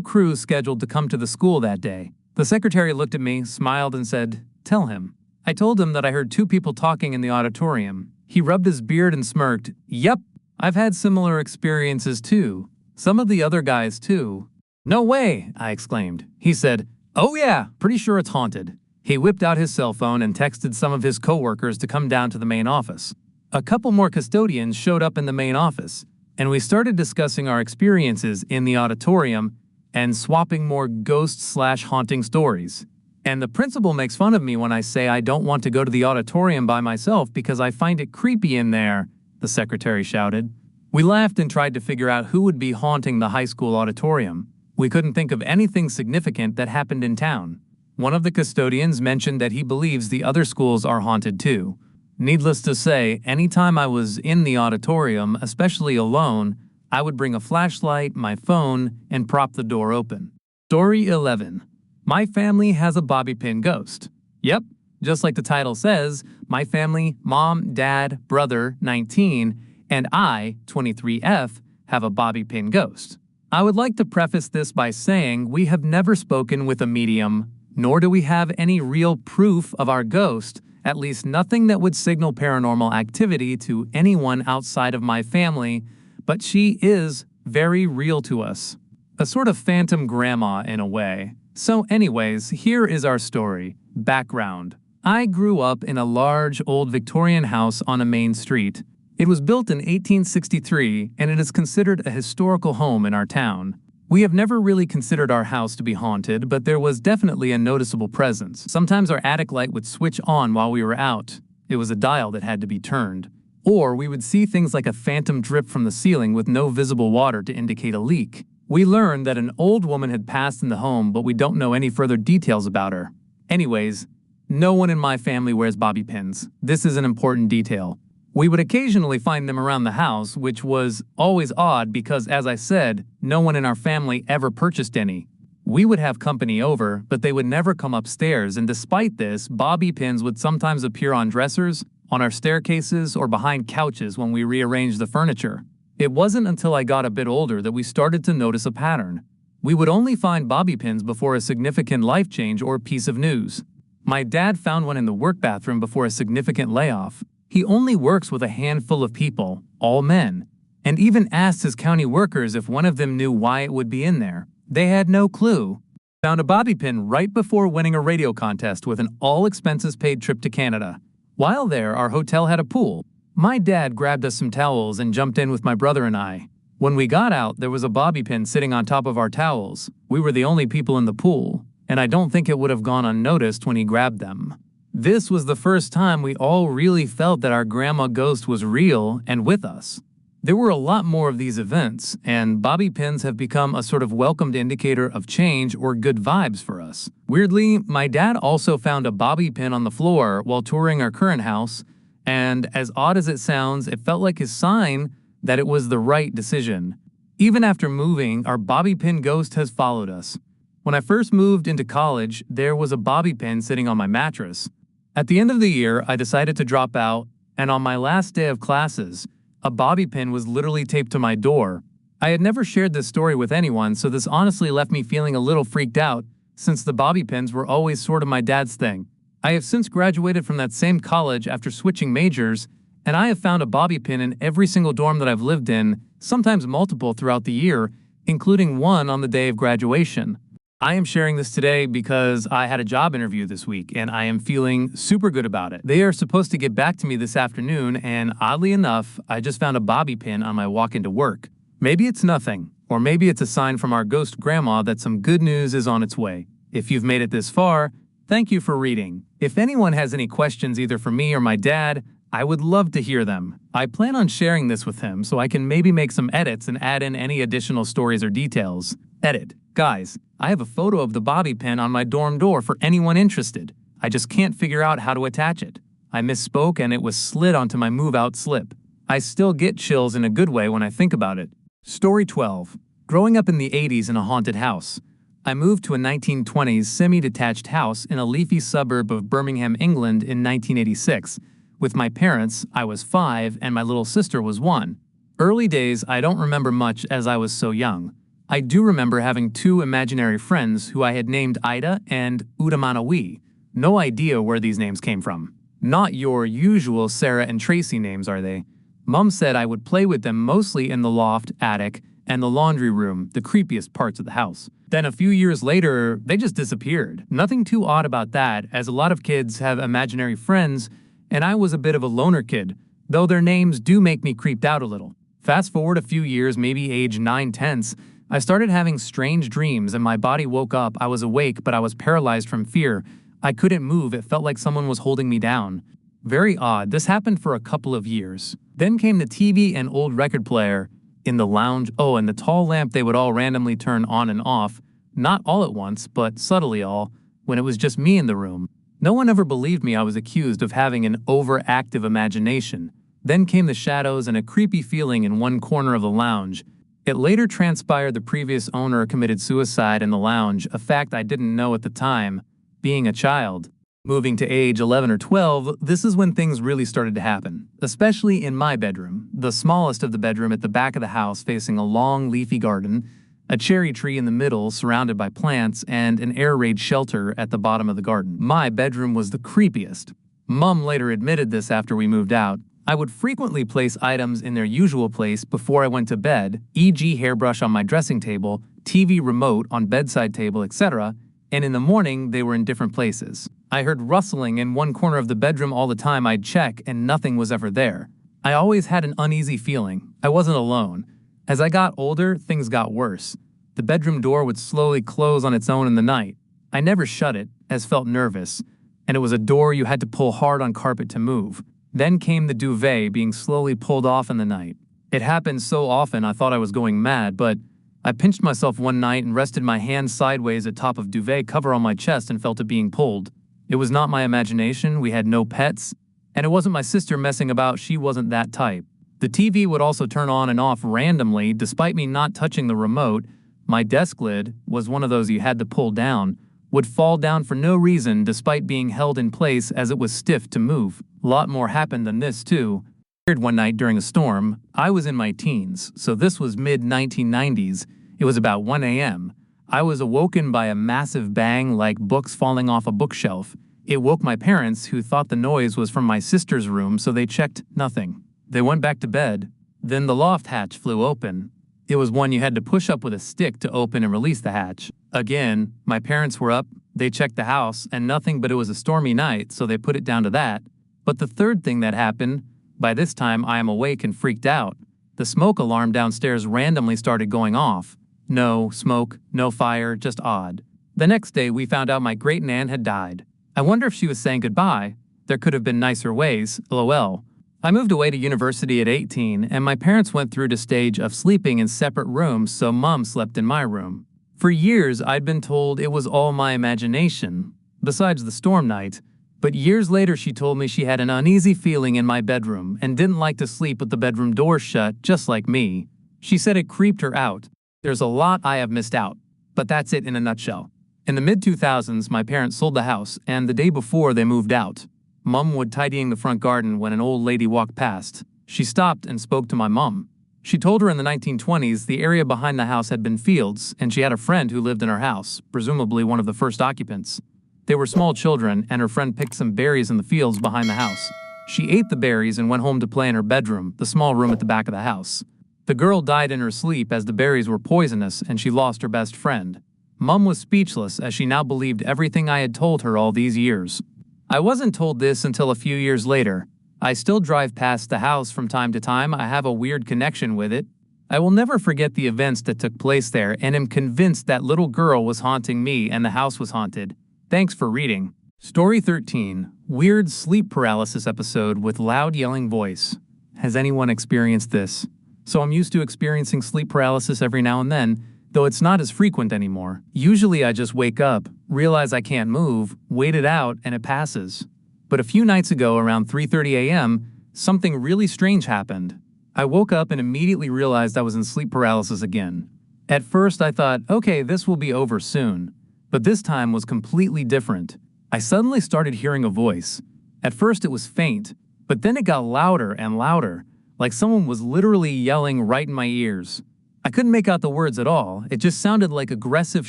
crew scheduled to come to the school that day. The secretary looked at me, smiled, and said, "Tell him." I told him that I heard two people talking in the auditorium. He rubbed his beard and smirked. "Yep, I've had similar experiences too. Some of the other guys too." "No way," I exclaimed. He said, "Oh yeah, pretty sure it's haunted." He whipped out his cell phone and texted some of his coworkers to come down to the main office. A couple more custodians showed up in the main office, and we started discussing our experiences in the auditorium and swapping more ghost/haunting stories. And the principal makes fun of me when I say I don't want to go to the auditorium by myself because I find it creepy in there, the secretary shouted. We laughed and tried to figure out who would be haunting the high school auditorium. We couldn't think of anything significant that happened in town. One of the custodians mentioned that he believes the other schools are haunted too. Needless to say, anytime I was in the auditorium, especially alone, I would bring a flashlight, my phone, and prop the door open. Story 11. My family has a bobby pin ghost. Yep, just like the title says, my family, mom, dad, brother, 19, and I, 23F, have a bobby pin ghost. I would like to preface this by saying we have never spoken with a medium, nor do we have any real proof of our ghost, at least nothing that would signal paranormal activity to anyone outside of my family, but she is very real to us. A sort of phantom grandma in a way. So anyways, here is our story. Background. I grew up in a large old Victorian house on a main street. It was built in 1863, and it is considered a historical home in our town. We have never really considered our house to be haunted, but there was definitely a noticeable presence. Sometimes our attic light would switch on while we were out. It was a dial that had to be turned. Or we would see things like a phantom drip from the ceiling with no visible water to indicate a leak. We learned that an old woman had passed in the home, but we don't know any further details about her. Anyways, no one in my family wears bobby pins. This is an important detail. We would occasionally find them around the house, which was always odd because, as I said, no one in our family ever purchased any. We would have company over, but they would never come upstairs, and despite this, bobby pins would sometimes appear on dressers, on our staircases, or behind couches when we rearranged the furniture. It wasn't until I got a bit older that we started to notice a pattern. We would only find bobby pins before a significant life change or piece of news. My dad found one in the work bathroom before a significant layoff. He only works with a handful of people, all men, and even asked his county workers if one of them knew why it would be in there. They had no clue. Found a bobby pin right before winning a radio contest with an all-expenses-paid trip to Canada. While there, our hotel had a pool. My dad grabbed us some towels and jumped in with my brother and I. When we got out, there was a bobby pin sitting on top of our towels. We were the only people in the pool, and I don't think it would have gone unnoticed when he grabbed them. This was the first time we all really felt that our grandma ghost was real and with us. There were a lot more of these events, and bobby pins have become a sort of welcomed indicator of change or good vibes for us. Weirdly, my dad also found a bobby pin on the floor while touring our current house, and as odd as it sounds, it felt like his sign that it was the right decision. Even after moving, our bobby pin ghost has followed us. When I first moved into college, there was a bobby pin sitting on my mattress. At the end of the year, I decided to drop out, and on my last day of classes, a bobby pin was literally taped to my door. I had never shared this story with anyone, so this honestly left me feeling a little freaked out, since the bobby pins were always sort of my dad's thing. I have since graduated from that same college after switching majors, and I have found a bobby pin in every single dorm that I've lived in, sometimes multiple throughout the year, including one on the day of graduation. I am sharing this today because I had a job interview this week, and I am feeling super good about it. They are supposed to get back to me this afternoon, and oddly enough, I just found a bobby pin on my walk into work. Maybe it's nothing, or maybe it's a sign from our ghost grandma that some good news is on its way. If you've made it this far, thank you for reading. If anyone has any questions either for me or my dad, I would love to hear them. I plan on sharing this with him so I can maybe make some edits and add in any additional stories or details. Edit. Guys, I have a photo of the bobby pin on my dorm door for anyone interested. I just can't figure out how to attach it. I misspoke and it was slid onto my move-out slip. I still get chills in a good way when I think about it. Story 12. Growing up in the 80s in a haunted house. I moved to a 1920s semi-detached house in a leafy suburb of Birmingham, England in 1986. With my parents, I was 5 and my little sister was 1. Early days, I don't remember much as I was so young. I do remember having 2 imaginary friends who I had named Ida and Udamanawi. No idea where these names came from. Not your usual Sarah and Tracy names, are they? Mom said I would play with them mostly in the loft, attic, and the laundry room, the creepiest parts of the house. Then a few years later, they just disappeared. Nothing too odd about that, as a lot of kids have imaginary friends, and I was a bit of a loner kid, though their names do make me creeped out a little. Fast forward a few years, maybe age 9/10, I started having strange dreams and my body woke up. I was awake, but I was paralyzed from fear. I couldn't move, it felt like someone was holding me down. Very odd, this happened for a couple of years. Then came the TV and old record player in the lounge, and the tall lamp they would all randomly turn on and off, not all at once, but subtly all, when it was just me in the room. No one ever believed me I was accused of having an overactive imagination. Then came the shadows and a creepy feeling in one corner of the lounge. It later transpired the previous owner committed suicide in the lounge, a fact I didn't know at the time, being a child. Moving to age 11 or 12, this is when things really started to happen, especially in my bedroom, the smallest of the bedroom at the back of the house facing a long leafy garden, a cherry tree in the middle surrounded by plants, and an air raid shelter at the bottom of the garden. My bedroom was the creepiest. Mom later admitted this after we moved out. I would frequently place items in their usual place before I went to bed, e.g. hairbrush on my dressing table, TV remote on bedside table, etc., and in the morning they were in different places. I heard rustling in one corner of the bedroom all the time. I'd check and nothing was ever there. I always had an uneasy feeling. I wasn't alone. As I got older, things got worse. The bedroom door would slowly close on its own in the night. I never shut it, as felt nervous, and it was a door you had to pull hard on carpet to move. Then came the duvet being slowly pulled off in the night. It happened so often I thought I was going mad, but I pinched myself one night and rested my hand sideways atop of duvet cover on my chest and felt it being pulled. It was not my imagination, we had no pets, and it wasn't my sister messing about, she wasn't that type. The TV would also turn on and off randomly despite me not touching the remote. My desk lid was one of those you had to pull down, would fall down for no reason despite being held in place as it was stiff to move. A lot more happened than this too. One night during a storm, I was in my teens, so this was mid-1990s. It was about 1 a.m. I was awoken by a massive bang like books falling off a bookshelf. It woke my parents, who thought the noise was from my sister's room, so they checked nothing. They went back to bed. Then the loft hatch flew open. It was one you had to push up with a stick to open and release the hatch. Again, my parents were up, they checked the house, and nothing, but it was a stormy night, so they put it down to that. But the third thing that happened, by this time I am awake and freaked out. The smoke alarm downstairs randomly started going off. No smoke, no fire, just odd. The next day we found out my great-aunt had died. I wonder if she was saying goodbye. There could have been nicer ways, lol. I moved away to university at 18, and my parents went through the stage of sleeping in separate rooms, so Mom slept in my room. For years, I'd been told it was all my imagination, besides the storm night. But years later, she told me she had an uneasy feeling in my bedroom and didn't like to sleep with the bedroom door shut, just like me. She said it creeped her out. There's a lot I have missed out, but that's it in a nutshell. In the mid-2000s, my parents sold the house, and the day before they moved out, Mum was tidying the front garden when an old lady walked past. She stopped and spoke to my mom. She told her in the 1920s the area behind the house had been fields, and she had a friend who lived in her house, presumably one of the first occupants. They were small children, and her friend picked some berries in the fields behind the house. She ate the berries and went home to play in her bedroom, the small room at the back of the house. The girl died in her sleep as the berries were poisonous and she lost her best friend. Mum was speechless as she now believed everything I had told her all these years. I wasn't told this until a few years later. I still drive past the house from time to time. I have a weird connection with it. I will never forget the events that took place there and am convinced that little girl was haunting me and the house was haunted. Thanks for reading. Story 13. Weird sleep paralysis episode with loud yelling voice. Has anyone experienced this? So I'm used to experiencing sleep paralysis every now and then, though it's not as frequent anymore. Usually I just wake up, realize I can't move, wait it out, and it passes. But a few nights ago, around 3:30 a.m., something really strange happened. I woke up and immediately realized I was in sleep paralysis again. At first I thought, okay, this will be over soon. But this time was completely different. I suddenly started hearing a voice. At first it was faint, but then it got louder and louder, like someone was literally yelling right in my ears. I couldn't make out the words at all, it just sounded like aggressive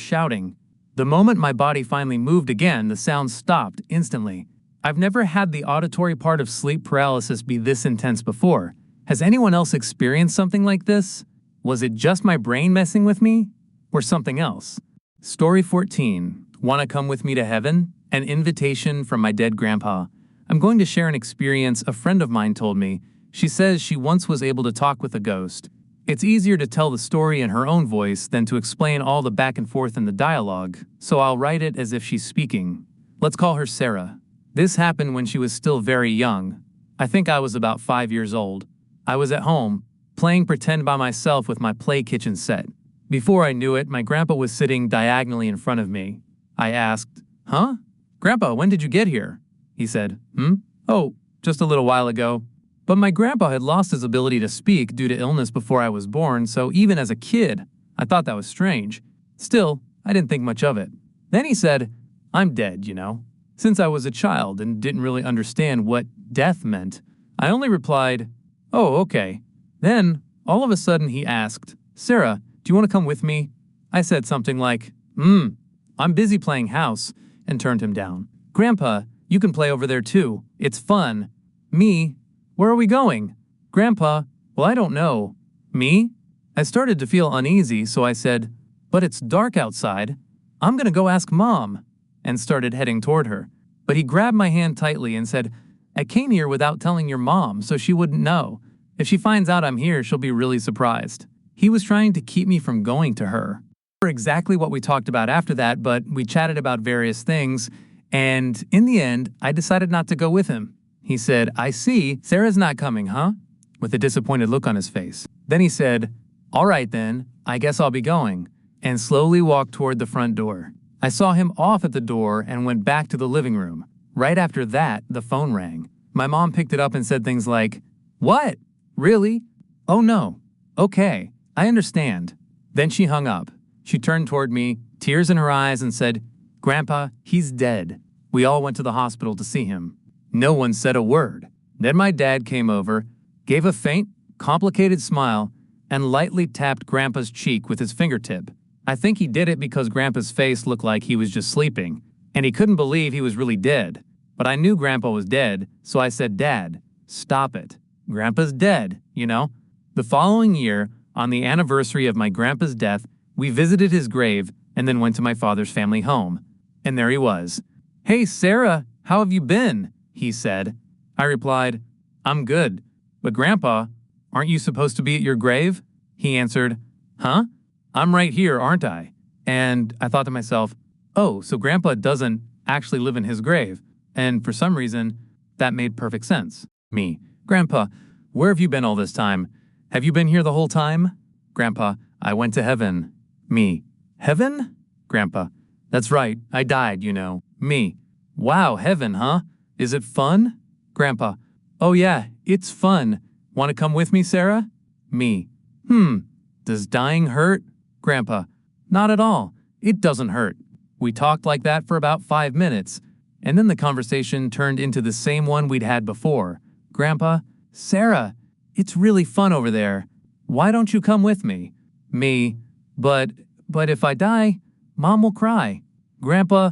shouting. The moment my body finally moved again, the sound stopped instantly. I've never had the auditory part of sleep paralysis be this intense before. Has anyone else experienced something like this? Was it just my brain messing with me? Or something else? Story 14. Wanna come with me to heaven? An invitation from my dead grandpa. I'm going to share an experience a friend of mine told me. She says she once was able to talk with a ghost. It's easier to tell the story in her own voice than to explain all the back and forth in the dialogue, so I'll write it as if she's speaking. Let's call her Sarah. This happened when she was still very young. I think I was about 5 years old. I was at home, playing pretend by myself with my play kitchen set. Before I knew it, my grandpa was sitting diagonally in front of me. I asked, "Huh? Grandpa, when did you get here?" He said, "Oh, just a little while ago." But my grandpa had lost his ability to speak due to illness before I was born, so even as a kid, I thought that was strange. Still, I didn't think much of it. Then he said, "I'm dead, you know." Since I was a child and didn't really understand what death meant, I only replied, "Oh, okay." Then, all of a sudden he asked, "Sarah, do you want to come with me?" I said something like, "I'm busy playing house," and turned him down. "Grandpa, you can play over there too. It's fun." Me, "Where are we going?" Grandpa, "Well, I don't know." Me? I started to feel uneasy, so I said, "But it's dark outside. I'm gonna go ask Mom," and started heading toward her. But he grabbed my hand tightly and said, "I came here without telling your mom, so she wouldn't know. If she finds out I'm here, she'll be really surprised." He was trying to keep me from going to her. For exactly what we talked about after that, but we chatted about various things, and in the end, I decided not to go with him. He said, "I see, Sarah's not coming, huh?" with a disappointed look on his face. Then he said, "All right then, I guess I'll be going," and slowly walked toward the front door. I saw him off at the door and went back to the living room. Right after that, the phone rang. My mom picked it up and said things like, "What? Really? Oh no. Okay, I understand." Then she hung up. She turned toward me, tears in her eyes, and said, "Grandpa, he's dead." We all went to the hospital to see him. No one said a word. Then my dad came over, gave a faint, complicated smile, and lightly tapped Grandpa's cheek with his fingertip. I think he did it because Grandpa's face looked like he was just sleeping, and he couldn't believe he was really dead. But I knew Grandpa was dead, so I said, "Dad, stop it. Grandpa's dead, you know?" The following year, on the anniversary of my grandpa's death, we visited his grave and then went to my father's family home. And there he was. "Hey, Sarah, how have you been?" he said. I replied, "I'm good. But Grandpa, aren't you supposed to be at your grave?" He answered, "Huh? I'm right here, aren't I?" And I thought to myself, oh, so Grandpa doesn't actually live in his grave. And for some reason, that made perfect sense. Me, "Grandpa, where have you been all this time? Have you been here the whole time?" Grandpa, "I went to heaven." Me, "Heaven?" Grandpa, "That's right, I died, you know." Me, "Wow, heaven, huh? Is it fun?" Grandpa, "Oh yeah, it's fun. Want to come with me, Sarah?" Me, Does dying hurt? Grandpa, not at all. It doesn't hurt. We talked like that for about 5 minutes, and then the conversation turned into the same one we'd had before. Grandpa, Sarah, it's really fun over there. Why don't you come with me? Me, but if I die, Mom will cry. Grandpa,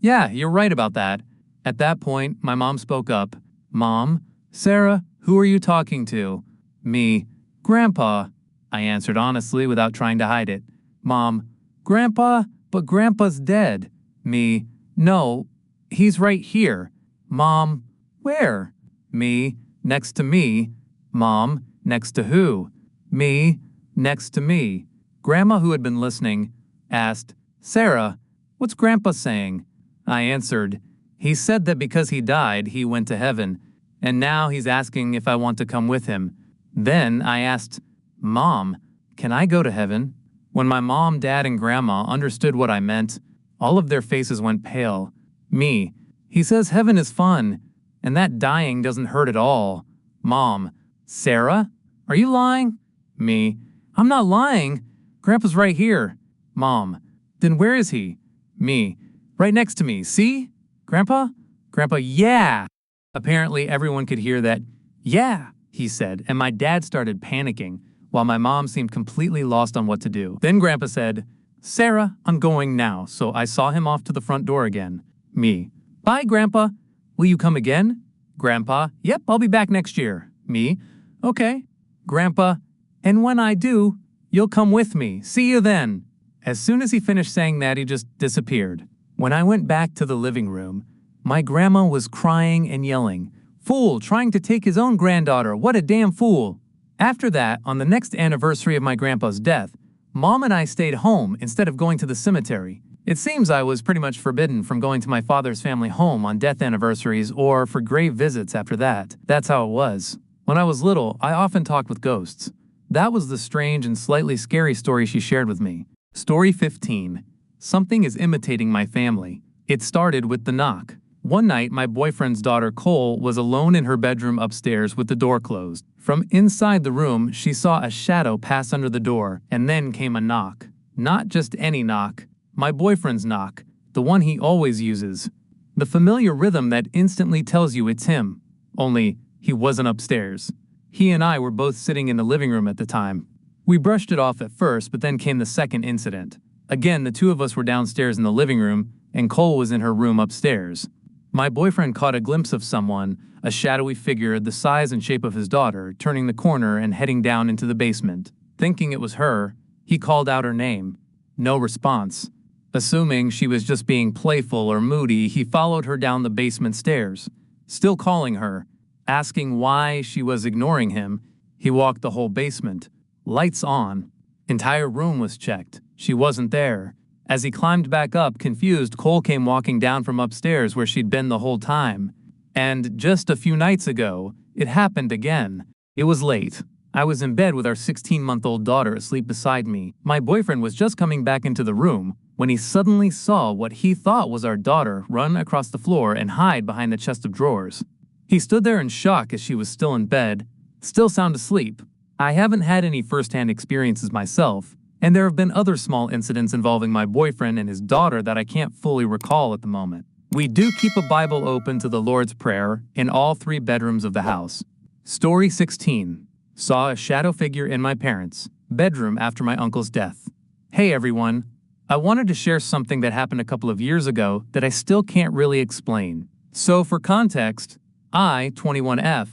yeah, you're right about that. At that point, my mom spoke up. Mom, Sarah, who are you talking to? Me, Grandpa, I answered honestly without trying to hide it. Mom, Grandpa, but Grandpa's dead. Me, no, he's right here. Mom, where? Me, next to me. Mom, next to who? Me, next to me. Grandma, who had been listening, asked, Sarah, what's Grandpa saying? I answered, he said that because he died, he went to heaven, and now he's asking if I want to come with him. Then I asked, Mom, can I go to heaven? When my mom, dad, and grandma understood what I meant, all of their faces went pale. Me, he says heaven is fun, and that dying doesn't hurt at all. Mom, Sarah, are you lying? Me, I'm not lying. Grandpa's right here. Mom, then where is he? Me, right next to me, see? Grandpa? Grandpa, yeah. Apparently everyone could hear that, yeah, he said, and my dad started panicking, while my mom seemed completely lost on what to do. Then Grandpa said, Sarah, I'm going now, so I saw him off to the front door again. Me, bye, Grandpa. Will you come again? Grandpa, yep, I'll be back next year. Me, okay. Grandpa, and when I do, you'll come with me. See you then. As soon as he finished saying that, he just disappeared. When I went back to the living room, my grandma was crying and yelling, Fool, trying to take his own granddaughter, what a damn fool. After that, on the next anniversary of my grandpa's death, Mom and I stayed home instead of going to the cemetery. It seems I was pretty much forbidden from going to my father's family home on death anniversaries or for grave visits after that. That's how it was. When I was little, I often talked with ghosts. That was the strange and slightly scary story she shared with me. Story 15. Something is imitating my family. It started with the knock. One night, my boyfriend's daughter, Cole, was alone in her bedroom upstairs with the door closed. From inside the room, she saw a shadow pass under the door, and then came a knock. Not just any knock. My boyfriend's knock. The one he always uses. The familiar rhythm that instantly tells you it's him. Only, he wasn't upstairs. He and I were both sitting in the living room at the time. We brushed it off at first, but then came the second incident. Again, the two of us were downstairs in the living room, and Cole was in her room upstairs. My boyfriend caught a glimpse of someone, a shadowy figure the size and shape of his daughter, turning the corner and heading down into the basement. Thinking it was her, he called out her name. No response. Assuming she was just being playful or moody, he followed her down the basement stairs. Still calling her, asking why she was ignoring him, he walked the whole basement. Lights on. Entire room was checked. She wasn't there. As he climbed back up, confused, Cole came walking down from upstairs where she'd been the whole time. And just a few nights ago, it happened again. It was late. I was in bed with our 16-month-old daughter asleep beside me. My boyfriend was just coming back into the room when he suddenly saw what he thought was our daughter run across the floor and hide behind the chest of drawers. He stood there in shock as she was still in bed, still sound asleep. I haven't had any first-hand experiences myself, and there have been other small incidents involving my boyfriend and his daughter that I can't fully recall at the moment. We do keep a Bible open to the Lord's Prayer in all 3 bedrooms of the house. Story 16. Saw a shadow figure in my parents' bedroom after my uncle's death. Hey everyone, I wanted to share something that happened a couple of years ago that I still can't really explain. So for context, I, 21F,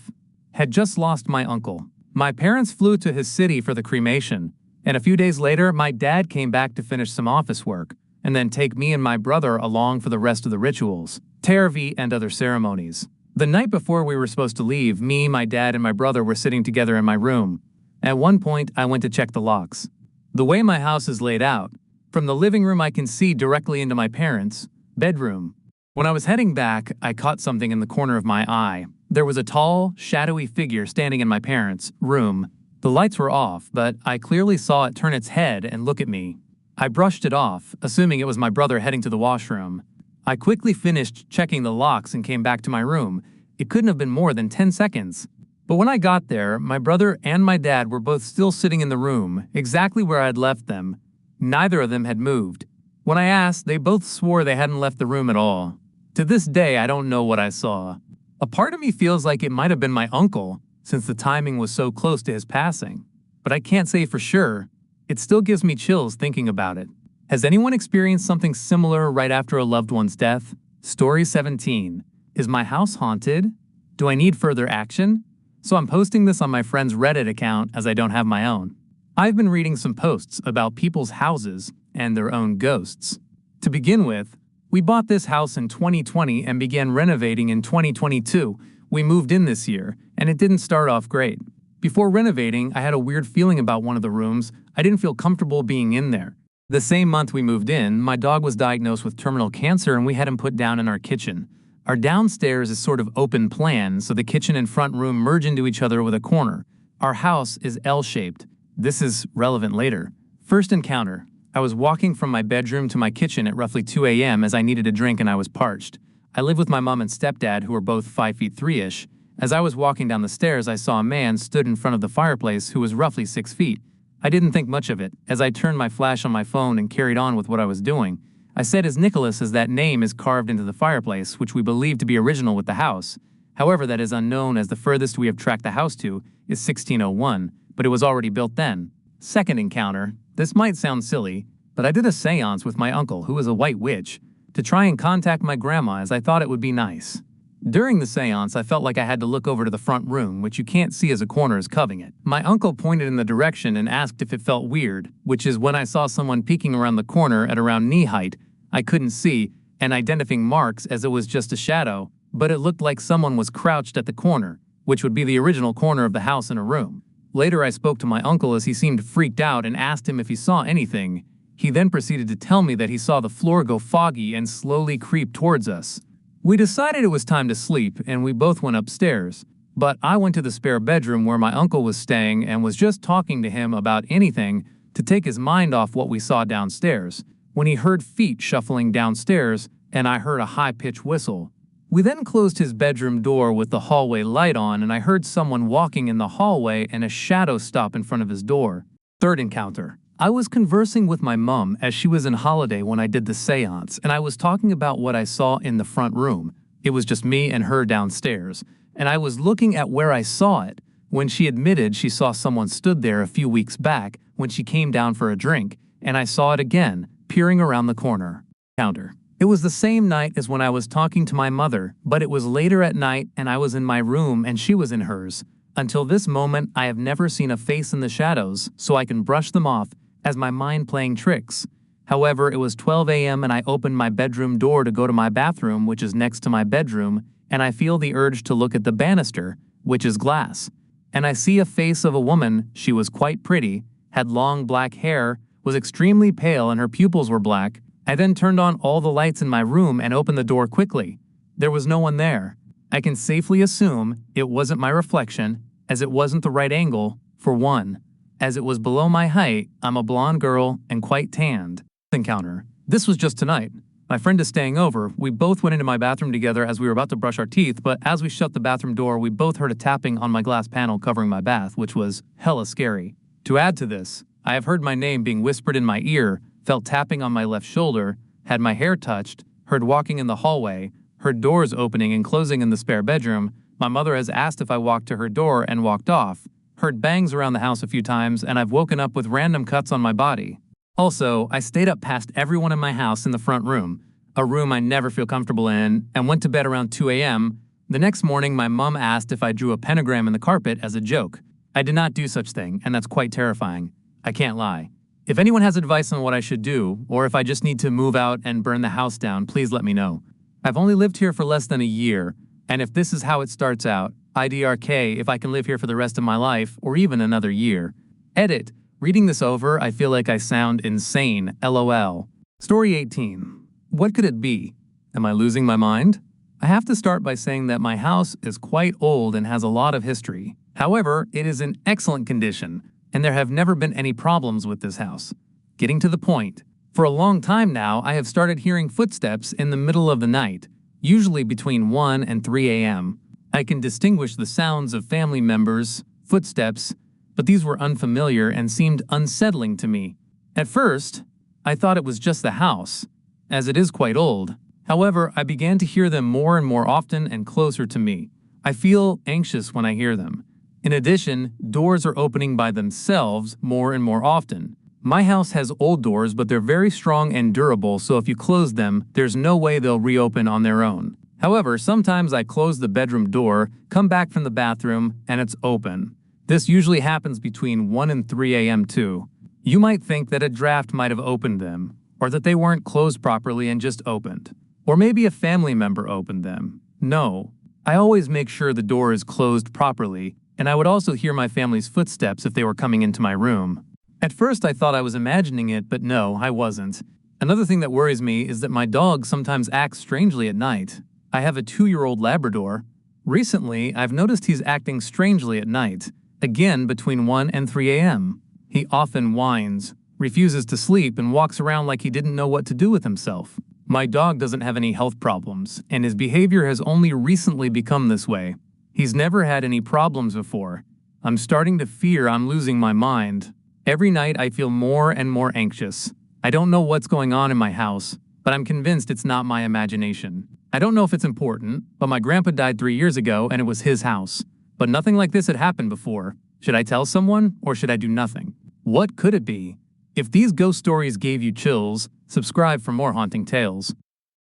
had just lost my uncle. My parents flew to his city for the cremation, and a few days later, my dad came back to finish some office work, and then take me and my brother along for the rest of the rituals, Teravi and other ceremonies. The night before we were supposed to leave, me, my dad, and my brother were sitting together in my room. At one point, I went to check the locks. The way my house is laid out, from the living room I can see directly into my parents' bedroom. When I was heading back, I caught something in the corner of my eye. There was a tall, shadowy figure standing in my parents' room. The lights were off, but I clearly saw it turn its head and look at me. I brushed it off, assuming it was my brother heading to the washroom. I quickly finished checking the locks and came back to my room. It couldn't have been more than 10 seconds. But when I got there, my brother and my dad were both still sitting in the room, exactly where I had left them. Neither of them had moved. When I asked, they both swore they hadn't left the room at all. To this day, I don't know what I saw. A part of me feels like it might have been my uncle, since the timing was so close to his passing. But I can't say for sure. It still gives me chills thinking about it. Has anyone experienced something similar right after a loved one's death? Story 17. Is my house haunted? Do I need further action? So I'm posting this on my friend's Reddit account as I don't have my own. I've been reading some posts about people's houses and their own ghosts. To begin with, we bought this house in 2020 and began renovating in 2022. We moved in this year, and it didn't start off great. Before renovating, I had a weird feeling about one of the rooms. I didn't feel comfortable being in there. The same month we moved in, my dog was diagnosed with terminal cancer and we had him put down in our kitchen. Our downstairs is sort of open plan, so the kitchen and front room merge into each other with a corner. Our house is L-shaped. This is relevant later. First encounter. I was walking from my bedroom to my kitchen at roughly 2 a.m. as I needed a drink and I was parched. I live with my mom and stepdad, who are both 5 feet 3-ish. As I was walking down the stairs, I saw a man stood in front of the fireplace who was roughly 6 feet. I didn't think much of it, as I turned my flash on my phone and carried on with what I was doing. I said as Nicholas, as that name is carved into the fireplace, which we believe to be original with the house. However, that is unknown, as the furthest we have tracked the house to is 1601, but it was already built then. Second encounter. This might sound silly, but I did a seance with my uncle, who is a white witch, to try and contact my grandma, as I thought it would be nice. During the seance, I felt like I had to look over to the front room, which you can't see as a corner is covering it. My uncle pointed in the direction and asked if it felt weird, which is when I saw someone peeking around the corner at around knee height. I couldn't see, and identifying marks as it was just a shadow, but it looked like someone was crouched at the corner, which would be the original corner of the house in a room. Later I spoke to my uncle as he seemed freaked out and asked him if he saw anything. He then proceeded to tell me that he saw the floor go foggy and slowly creep towards us. We decided it was time to sleep, and we both went upstairs. But I went to the spare bedroom where my uncle was staying and was just talking to him about anything to take his mind off what we saw downstairs, when he heard feet shuffling downstairs and I heard a high-pitched whistle. We then closed his bedroom door with the hallway light on, and I heard someone walking in the hallway and a shadow stop in front of his door. Third encounter. I was conversing with my mom as she was on holiday when I did the seance, and I was talking about what I saw in the front room. It was just me and her downstairs, and I was looking at where I saw it when she admitted she saw someone stood there a few weeks back when she came down for a drink, and I saw it again, peering around the corner. Counter. It was the same night as when I was talking to my mother, but it was later at night and I was in my room and she was in hers. Until this moment, I have never seen a face in the shadows, so I can brush them off as my mind playing tricks. However, it was 12 a.m. and I opened my bedroom door to go to my bathroom, which is next to my bedroom, and I feel the urge to look at the banister, which is glass. And I see a face of a woman. She was quite pretty, had long black hair, was extremely pale, and her pupils were black. I then turned on all the lights in my room and opened the door quickly. There was no one there. I can safely assume it wasn't my reflection, as it wasn't the right angle, for one. As it was below my height, I'm a blonde girl and quite tanned. Encounter. This was just tonight. My friend is staying over. We both went into my bathroom together as we were about to brush our teeth, but as we shut the bathroom door, we both heard a tapping on my glass panel covering my bath, which was hella scary. To add to this, I have heard my name being whispered in my ear, felt tapping on my left shoulder, had my hair touched, heard walking in the hallway, heard doors opening and closing in the spare bedroom. My mother has asked if I walked to her door and walked off, heard bangs around the house a few times, and I've woken up with random cuts on my body. Also, I stayed up past everyone in my house in the front room, a room I never feel comfortable in, and went to bed around 2 a.m. The next morning, my mom asked if I drew a pentagram in the carpet as a joke. I did not do such thing, and that's quite terrifying. I can't lie. If anyone has advice on what I should do, or if I just need to move out and burn the house down, please let me know. I've only lived here for less than a year, and if this is how it starts out, IDRK if I can live here for the rest of my life, or even another year. Edit. Reading this over, I feel like I sound insane, LOL. Story 18. What could it be? Am I losing my mind? I have to start by saying that my house is quite old and has a lot of history. However, it is in excellent condition, and there have never been any problems with this house. Getting to the point. For a long time now, I have started hearing footsteps in the middle of the night, usually between 1 and 3 a.m. I can distinguish the sounds of family members, footsteps, but these were unfamiliar and seemed unsettling to me. At first, I thought it was just the house, as it is quite old. However, I began to hear them more and more often and closer to me. I feel anxious when I hear them. In addition, doors are opening by themselves more and more often. My house has old doors, but they're very strong and durable, so if you close them, there's no way they'll reopen on their own. However, sometimes I close the bedroom door, come back from the bathroom, and it's open. This usually happens between 1 and 3 a.m. too. You might think that a draft might have opened them, or that they weren't closed properly and just opened. Or maybe a family member opened them. No, I always make sure the door is closed properly, and I would also hear my family's footsteps if they were coming into my room. At first I thought I was imagining it, but no, I wasn't. Another thing that worries me is that my dog sometimes acts strangely at night. I have a 2-year-old Labrador. Recently, I've noticed he's acting strangely at night, again between 1 and 3 a.m. He often whines, refuses to sleep, and walks around like he didn't know what to do with himself. My dog doesn't have any health problems, and his behavior has only recently become this way. He's never had any problems before. I'm starting to fear I'm losing my mind. Every night I feel more and more anxious. I don't know what's going on in my house, but I'm convinced it's not my imagination. I don't know if it's important, but my grandpa died 3 years ago and it was his house. But nothing like this had happened before. Should I tell someone, or should I do nothing? What could it be? If these ghost stories gave you chills, subscribe for more haunting tales.